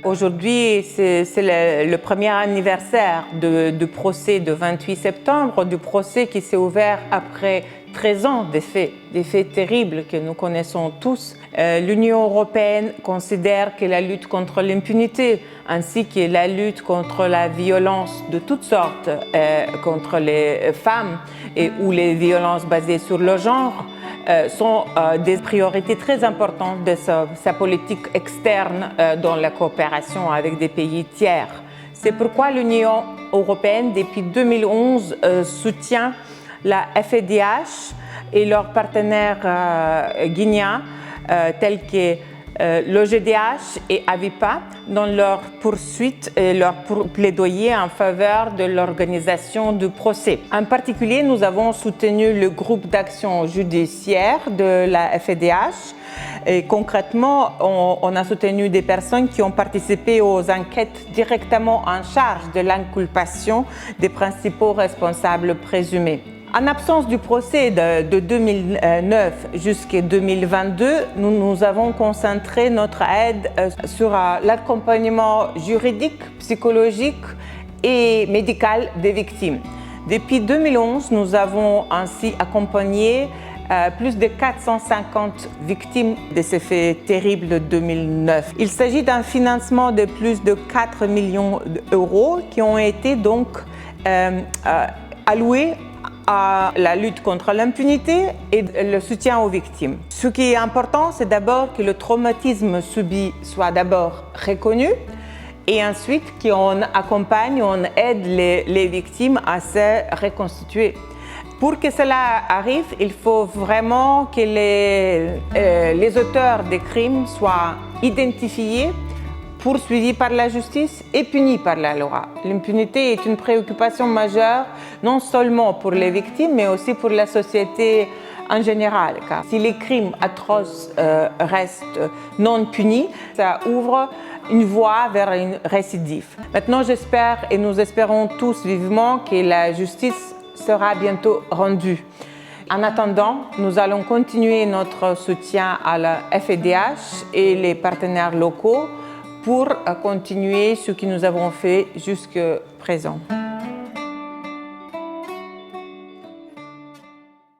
Aujourd'hui, c'est le premier anniversaire du procès de 28 septembre, du procès qui s'est ouvert après 13 ans des faits terribles que nous connaissons tous. L'Union européenne considère que la lutte contre l'impunité ainsi que la lutte contre la violence de toutes sortes, contre les femmes ou les violences basées sur le genre, sont des priorités très importantes de sa politique externe dans la coopération avec des pays tiers. C'est pourquoi l'Union européenne, depuis 2011, soutient la FEDH et leurs partenaires guinéens tels que l'OGDH et Avipa dans leur poursuite et leur plaidoyer en faveur de l'organisation du procès. En particulier, nous avons soutenu le groupe d'action judiciaire de la FEDH. Et concrètement, on a soutenu des personnes qui ont participé aux enquêtes directement en charge de l'inculpation des principaux responsables présumés. En absence du procès de 2009 jusqu'à 2022, nous avons concentré notre aide sur l'accompagnement juridique, psychologique et médical des victimes. Depuis 2011, nous avons ainsi accompagné plus de 450 victimes de ces faits terribles de 2009. Il s'agit d'un financement de plus de 4 millions d'euros qui ont été donc alloués à la lutte contre l'impunité et le soutien aux victimes. Ce qui est important, c'est d'abord que le traumatisme subi soit d'abord reconnu et ensuite qu'on accompagne, on aide les victimes à se reconstituer. Pour que cela arrive, il faut vraiment que les auteurs des crimes soient identifiés, poursuivis par la justice et punis par la loi. L'impunité est une préoccupation majeure, non seulement pour les victimes, mais aussi pour la société en général. Car si les crimes atroces restent non punis, ça ouvre une voie vers une récidive. Maintenant, j'espère et nous espérons tous vivement que la justice sera bientôt rendue. En attendant, nous allons continuer notre soutien à la FEDH et les partenaires locaux pour continuer ce que nous avons fait jusqu'à présent.